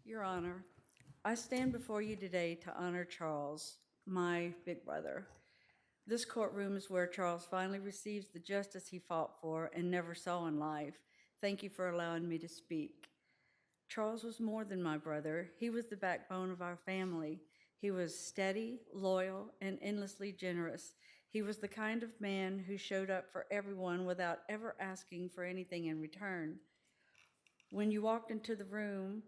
Your Honor, I stand before you today to honor Charles, my big brother. This courtroom is where Charles finally receives the justice he fought for and never saw in life. Thank you for allowing me to speak. Charles was more than my brother. He was the backbone of our family. He was steady, loyal, and endlessly generous. He was the kind of man who showed up for everyone without ever asking for anything in return. When you walked into the room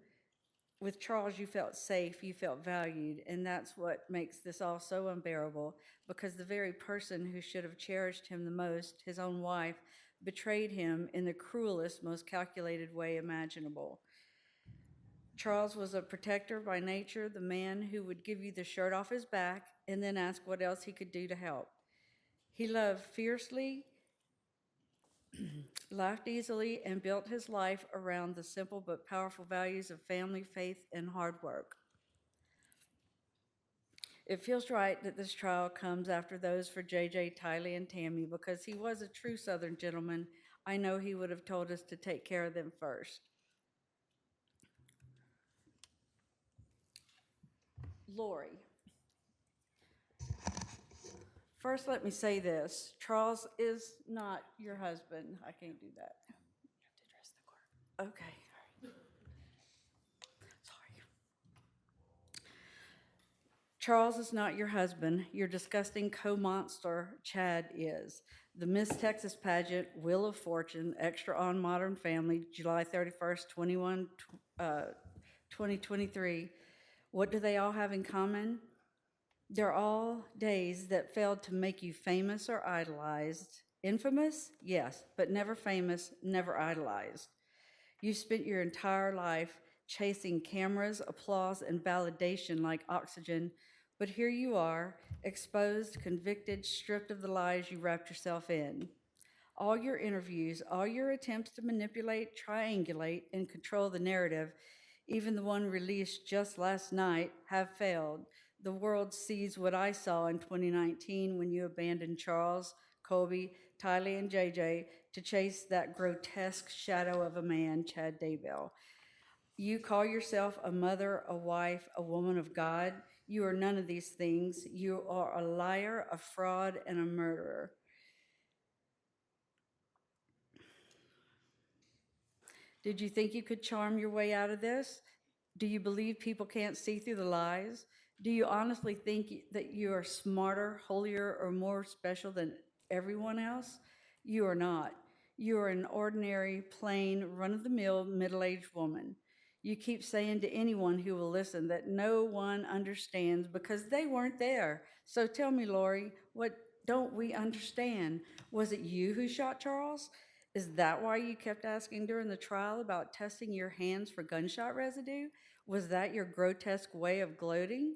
with Charles, you felt safe, you felt valued, and that's what makes this all so unbearable, because the very person who should have cherished him the most, his own wife, betrayed him in the cruelest, most calculated way imaginable. Charles was a protector by nature, the man who would give you the shirt off his back and then ask what else he could do to help. He loved fiercely, laughed easily, and built his life around the simple but powerful values of family, faith, and hard work. It feels right that this trial comes after those for JJ, Tylee, and Tammy, because he was a true Southern gentleman. I know he would have told us to take care of them first. Lori. First, let me say this. Charles is not your husband. I can't do that. You have to address the court. Okay. Sorry. Charles is not your husband. Your disgusting co-monster, Chad, is. The Miss Texas pageant, Wheel of Fortune, Extra on Modern Family, July 31st, 2023. What do they all have in common? They're all days that failed to make you famous or idolized. Infamous? Yes, but never famous, never idolized. You spent your entire life chasing cameras, applause, and validation like oxygen, but here you are, exposed, convicted, stripped of the lies you wrapped yourself in. All your interviews, all your attempts to manipulate, triangulate, and control the narrative, even the one released just last night, have failed. The world sees what I saw in 2019 when you abandoned Charles, Colby, Tylee, and JJ to chase that grotesque shadow of a man, Chad Daybell. You call yourself a mother, a wife, a woman of God. You are none of these things. You are a liar, a fraud, and a murderer. Did you think you could charm your way out of this? Do you believe people can't see through the lies? Do you honestly think that you are smarter, holier, or more special than everyone else? You are not. You are an ordinary, plain, run-of-the-mill, middle-aged woman. You keep saying to anyone who will listen that no one understands because they weren't there. So tell me, Lori, what don't we understand? Was it you who shot Charles? Is that why you kept asking during the trial about testing your hands for gunshot residue? Was that your grotesque way of gloating?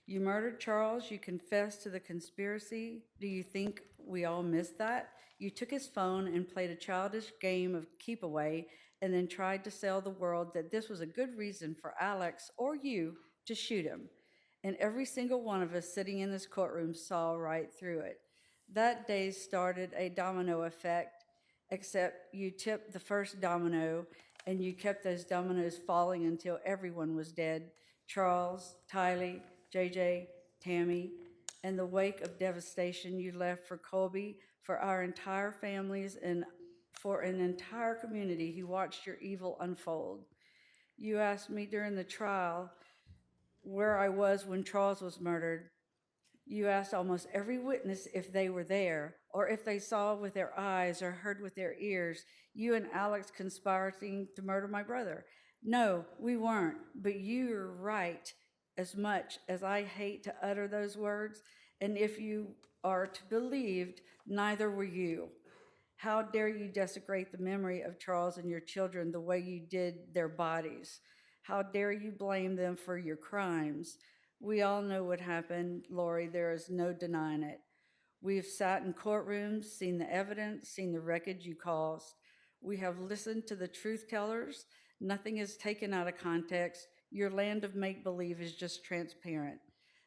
You murdered Charles. You confessed to the conspiracy. Do you think we all missed that? You took his phone and played a childish game of keep away and then tried to sell the world that this was a good reason for Alex or you to shoot him. And every single one of us sitting in this courtroom saw right through it. That day started a domino effect, except you tipped the first domino and you kept those dominoes falling until everyone was dead. Charles, Tylee, JJ, Tammy, and the wake of devastation you left for Colby, for our entire families, and for an entire community who watched your evil unfold. You asked me during the trial where I was when Charles was murdered. You asked almost every witness if they were there, or if they saw with their eyes or heard with their ears you and Alex conspiring to murder my brother. No, we weren't, but you're right. As much as I hate to utter those words, and if you are to be believed, neither were you. How dare you desecrate the memory of Charles and your children the way you did their bodies? How dare you blame them for your crimes? We all know what happened, Lori. There is no denying it. We've sat in courtrooms, seen the evidence, seen the wreckage you caused. We have listened to the truth tellers. Nothing is taken out of context. Your land of make-believe is just transparent.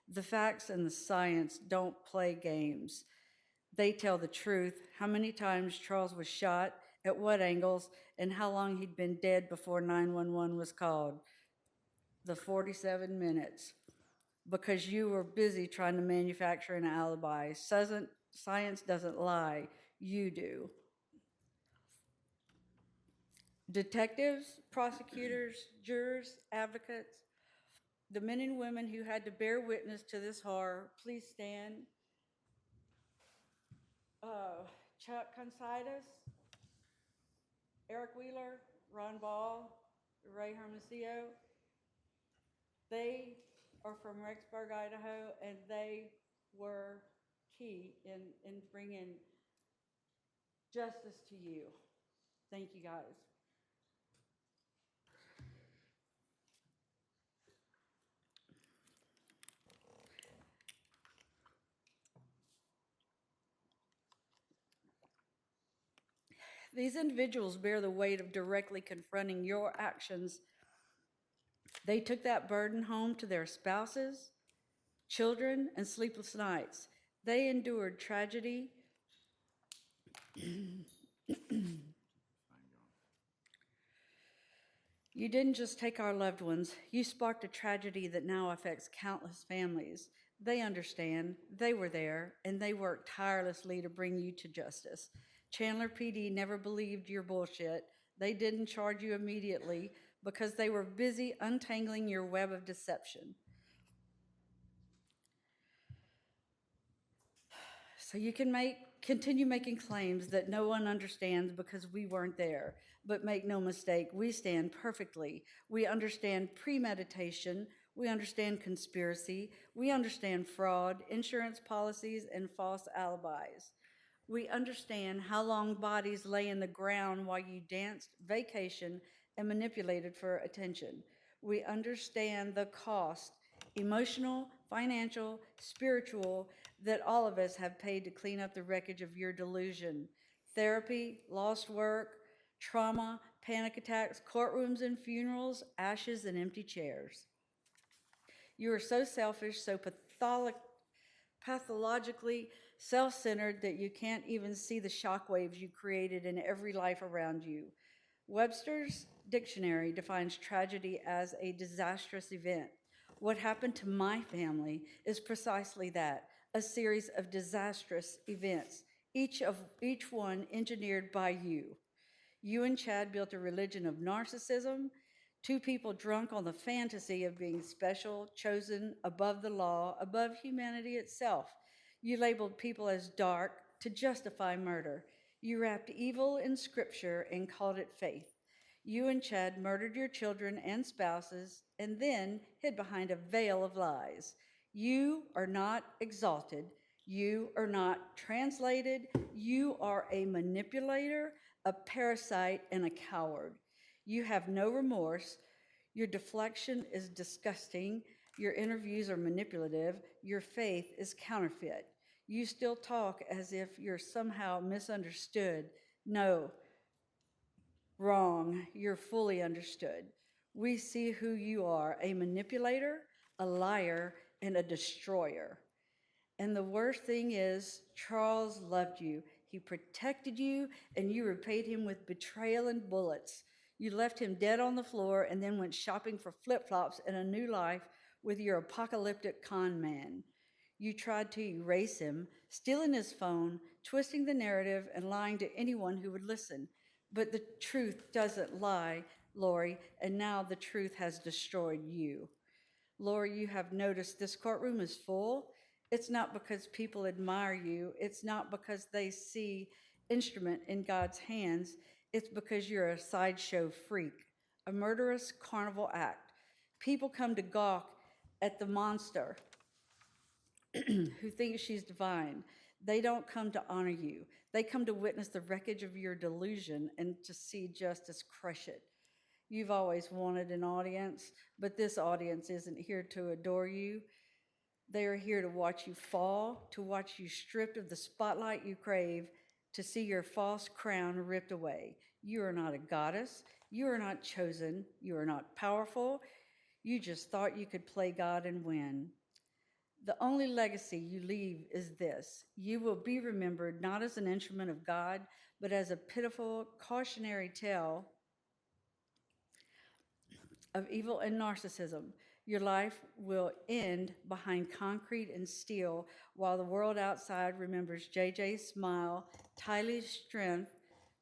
The facts and the science don't play games. They tell the truth, how many times Charles was shot at what angles, and how long he'd been dead before 911 was called. The 47 minutes. Because you were busy trying to manufacture an alibi. Science doesn't lie, you do. Detectives, prosecutors, jurors, advocates, the men and women who had to bear witness to this horror, please stand. Chuck Considas, Eric Wheeler, Ron Ball, Ray Hermosillo, they are from Rexburg, Idaho, and they were key in bringing justice to you. Thank you, guys. These individuals bear the weight of directly confronting your actions. They took that burden home to their spouses, children, and sleepless nights. They endured tragedy. You didn't just take our loved ones, you sparked a tragedy that now affects countless families. They understand, they were there, and they worked tirelessly to bring you to justice. Chandler PD never believed your bullshit. They didn't charge you immediately because they were busy untangling your web of deception. So you can continue making claims that no one understands because we weren't there. But make no mistake, we stand perfectly. We understand premeditation. We understand conspiracy. We understand fraud, insurance policies, and false alibis. We understand how long bodies lay in the ground while you danced, vacationed, and manipulated for attention. We understand the cost, emotional, financial, spiritual, that all of us have paid to clean up the wreckage of your delusion. Therapy, lost work, trauma, panic attacks, courtrooms and funerals, ashes and empty chairs. You are so selfish, so pathologically self-centered that you can't even see the shockwaves you created in every life around you. Webster's dictionary defines tragedy as a disastrous event. What happened to my family is precisely that, a series of disastrous events, each one engineered by you. You and Chad built a religion of narcissism, two people drunk on the fantasy of being special, chosen, above the law, above humanity itself. You labeled people as dark to justify murder. You wrapped evil in scripture and called it faith. You and Chad murdered your children and spouses and then hid behind a veil of lies. You are not exalted. You are not translated. You are a manipulator, a parasite, and a coward. You have no remorse. Your deflection is disgusting. Your interviews are manipulative. Your faith is counterfeit. You still talk as if you're somehow misunderstood. No, wrong. You're fully understood. We see who you are, a manipulator, a liar, and a destroyer. And the worst thing is, Charles loved you. He protected you, and you repaid him with betrayal and bullets. You left him dead on the floor and then went shopping for flip-flops and a new life with your apocalyptic con man. You tried to erase him, stealing his phone, twisting the narrative, and lying to anyone who would listen. But the truth doesn't lie, Lori, and now the truth has destroyed you. Lori, you have noticed this courtroom is full. It's not because people admire you. It's not because they see instrument in God's hands. It's because you're a sideshow freak, a murderous carnival act. People come to gawk at the monster who thinks she's divine. They don't come to honor you. They come to witness the wreckage of your delusion and to see justice crush it. You've always wanted an audience, but this audience isn't here to adore you. They are here to watch you fall, to watch you stripped of the spotlight you crave, to see your false crown ripped away. You are not a goddess. You are not chosen. You are not powerful. You just thought you could play God and win. The only legacy you leave is this: you will be remembered not as an instrument of God, but as a pitiful, cautionary tale of evil and narcissism. Your life will end behind concrete and steel while the world outside remembers JJ's smile, Tylee's strength,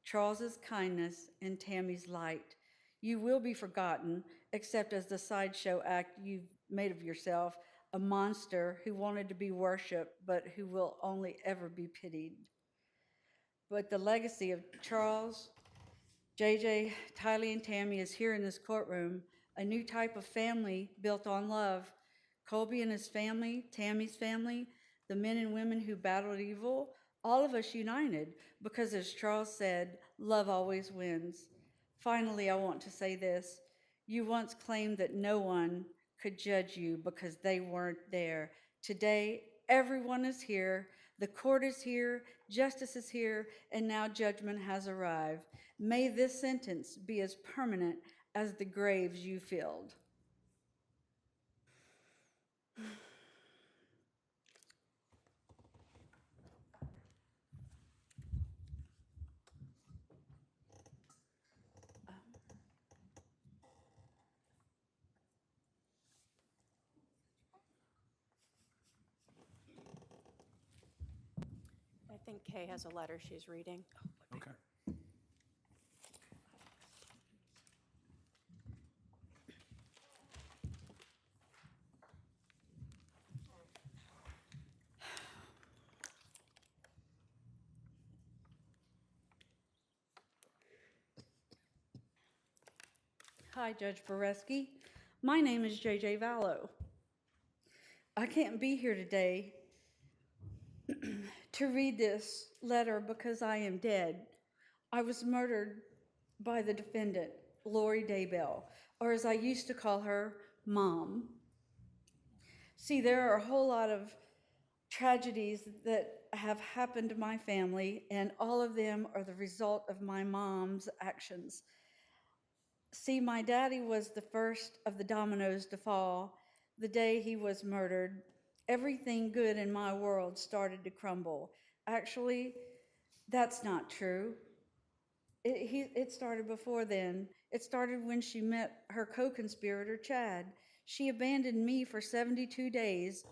Charles's kindness, and Tammy's light. You will be forgotten, except as the sideshow act you've made of yourself, a monster who wanted to be worshipped, but who will only ever be pitied. But the legacy of Charles, JJ, Tylee, and Tammy is here in this courtroom, a new type of family built on love. Colby and his family, Tammy's family, the men and women who battled evil, all of us united because, as Charles said, love always wins. Finally, I want to say this. You once claimed that no one could judge you because they weren't there. Today, everyone is here. The court is here, justice is here, and now judgment has arrived. May this sentence be as permanent as the graves you filled. I think Kay has a letter she's reading. Okay. Hi, Judge Boreski. My name is JJ Vallow. I can't be here today to read this letter because I am dead. I was murdered by the defendant, Lori Daybell, or as I used to call her, Mom. See, there are a whole lot of tragedies that have happened to my family, and all of them are the result of my mom's actions. See, my daddy was the first of the dominoes to fall. The day he was murdered, everything good in my world started to crumble. Actually, that's not true. It started before then. It started when she met her co-conspirator, Chad. She abandoned me for 72 days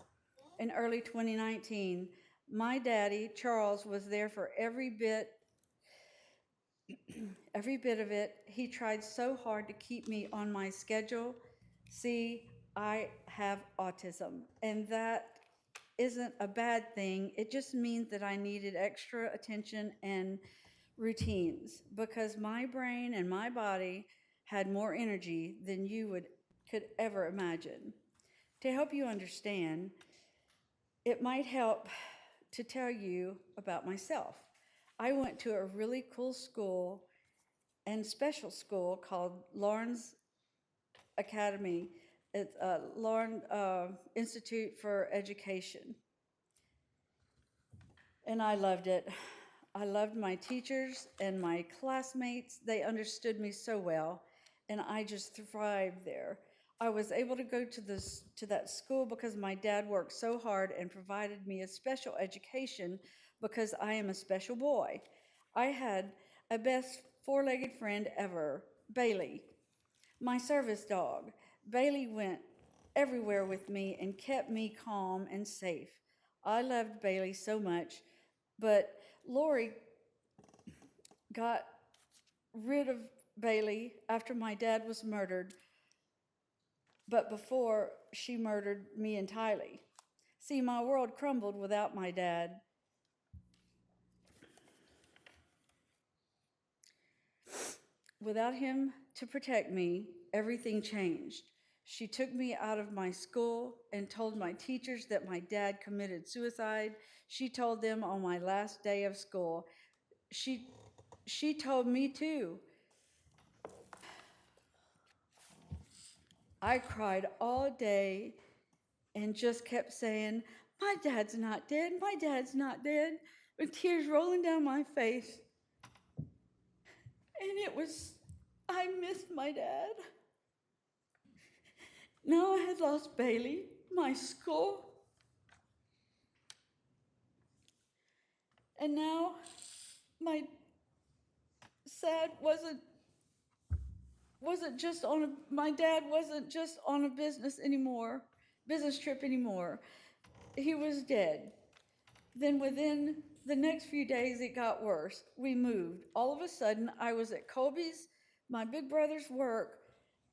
in early 2019. My daddy, Charles, was there for every bit of it. He tried so hard to keep me on my schedule. See, I have autism, and that isn't a bad thing. It just means that I needed extra attention and routines because my brain and my body had more energy than you could ever imagine. To help you understand, it might help to tell you about myself. I went to a really cool school and special school called Lawrence Academy. It's Lawrence Institute for Education. And I loved it. I loved my teachers and my classmates. They understood me so well, and I just thrived there. I was able to go to that school because my dad worked so hard and provided me a special education because I am a special boy. I had a best four-legged friend ever, Bailey, my service dog. Bailey went everywhere with me and kept me calm and safe. I loved Bailey so much, but Lori got rid of Bailey after my dad was murdered, but before she murdered me and Tylee. See, my world crumbled without my dad. Without him to protect me, everything changed. She took me out of my school and told my teachers that my dad committed suicide. She told them on my last day of school. She told me too. I cried all day and just kept saying, "My dad's not dead, my dad's not dead," with tears rolling down my face. And I missed my dad. Now I had lost Bailey, my school, And now my sad wasn't just on my dad wasn't just on a business trip anymore. He was dead. Then within the next few days, it got worse. We moved. All of a sudden, I was at Colby's, my big brother's work,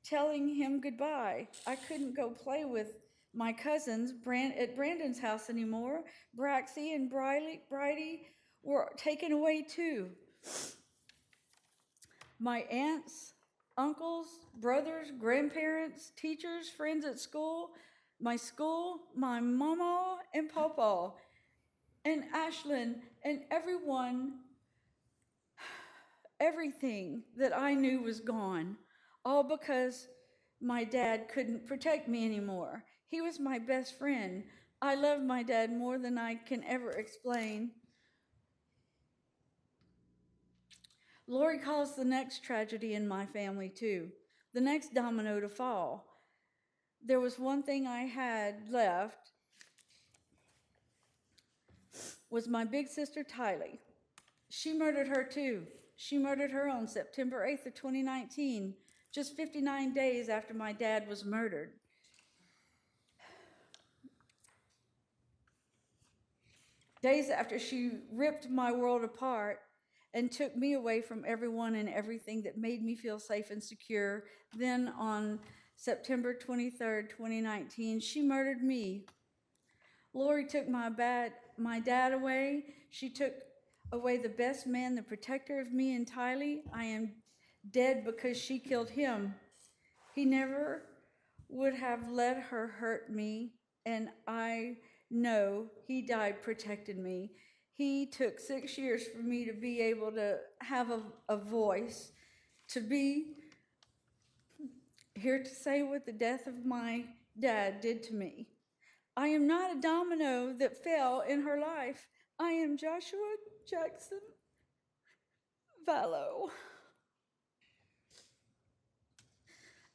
telling him goodbye. I couldn't go play with my cousins at Brandon's house anymore. Braxy and Bridie were taken away too. My aunts, uncles, brothers, grandparents, teachers, friends at school, my mama and papa, and Ashlyn, and everything that I knew was gone, all because my dad couldn't protect me anymore. He was my best friend. I loved my dad more than I can ever explain. Lori caused the next tragedy in my family, too, the next domino to fall. There was one thing I had left, was my big sister, Tylee. She murdered her, too. She murdered her on September 8th of 2019, just 59 days after my dad was murdered. Days after she ripped my world apart and took me away from everyone and everything that made me feel safe and secure. Then on September 23rd, 2019, she murdered me. Lori took my dad away. She took away the best man, the protector of me and Tylee. I am dead because she killed him. He never would have let her hurt me, and I know he died protecting me. He took 6 years for me to be able to have a voice, to be here to say what the death of my dad did to me. I am not a domino that fell in her life. I am Joshua Jackson Vallow.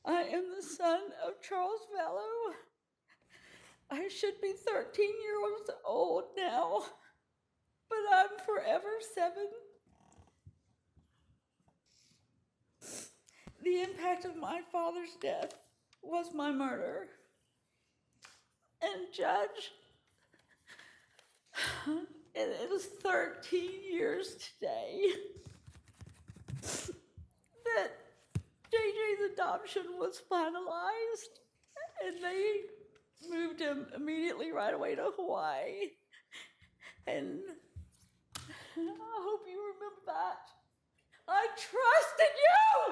I am the son of Charles Vallow. I should be 13 years old now, but I'm forever 7. The impact of my father's death was my murder. And Judge, it is 13 years today that JJ's adoption was finalized, and they moved him immediately right away to Hawaii. And I hope you remember that. I trusted you!